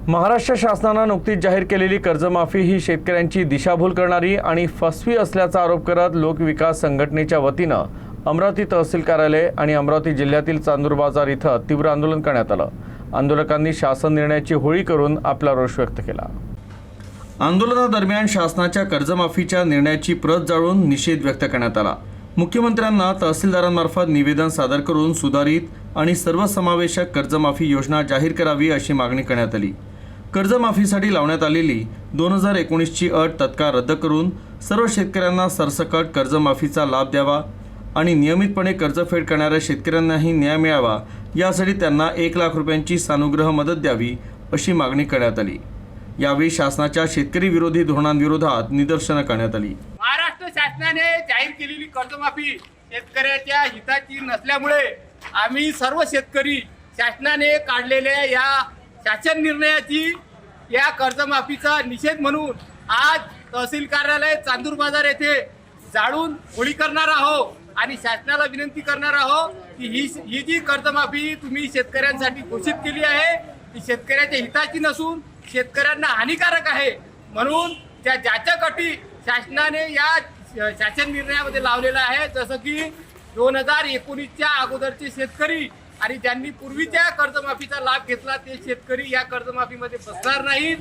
महाराष्ट्र शासनाने नुकतीच जाहीर केलेली कर्जमाफी ही शेतकऱ्यांची दिशाभूल करणारी आणि फसवी असल्याचा आरोप करत लोकविकास संघटनेच्या वतीनं अमरावती तहसील कार्यालय आणि अमरावती जिल्ह्यातील चांदूर बाजार इथं तीव्र आंदोलन करण्यात आलं। आंदोलकांनी शासन निर्णयाची होळी करून आपला रोष व्यक्त केला। आंदोलनादरम्यान शासनाच्या कर्जमाफीच्या निर्णयाची प्रत जाळून निषेध व्यक्त करण्यात आला। मुख्यमंत्र्यांना तहसीलदारांमार्फत निवेदन सादर करून सुधारित आणि सर्वसमावेशक कर्जमाफी योजना जाहीर करावी अशी मागणी करण्यात आली। कर्जमाफीसाठी लावण्यात आलेली 2019 ची अट तत्काळ रद्द करून सर्व शेतकऱ्यांना सरसकट कर्जमाफीचा लाभ द्यावा आणि नियमितपणे कर्जफेड करणाऱ्या शेतकऱ्यांनाही न्याय मिळावा यासाठी त्यांना 1 लाख रुपयांची सानुग्रह मदत द्यावी अशी मागणी करण्यात आली। यावेळी शासनाच्या शेतकरी विरोधी धोरणांविरोधात निदर्शनं करण्यात आली। महाराष्ट्र शासनाने जाहीर केलेली कर्जमाफी शेतकऱ्याच्या हिताची नसल्यामुळे आम्ही सर्व शेतकरी शासनाने काढलेल्या या शासन निर्णयाची या कर्जमाफीचा निषेध म्हणून आज तहसील कार्यालय चांदूर बाजार येथे जाळून होळी करणार आहोत आणि शासनाला विनंती करणार आहोत की ही जी कर्जमाफी तुम्ही शेतकऱ्यांसाठी घोषित केली आहे ती शेतकऱ्याच्या हिताची नसून शेतकऱ्यांना हानिकारक आहे। म्हणून ज्याच्या कटी शासनाने या शासन निर्णयामध्ये लावलेला आहे, जसं की 2019च्या अगोदरचे शेतकरी आणि ज्यांनी पूर्वीच्या कर्जमाफीचा लाभ घेतला ते शेतकरी या कर्जमाफीमध्ये बसणार नाहीत।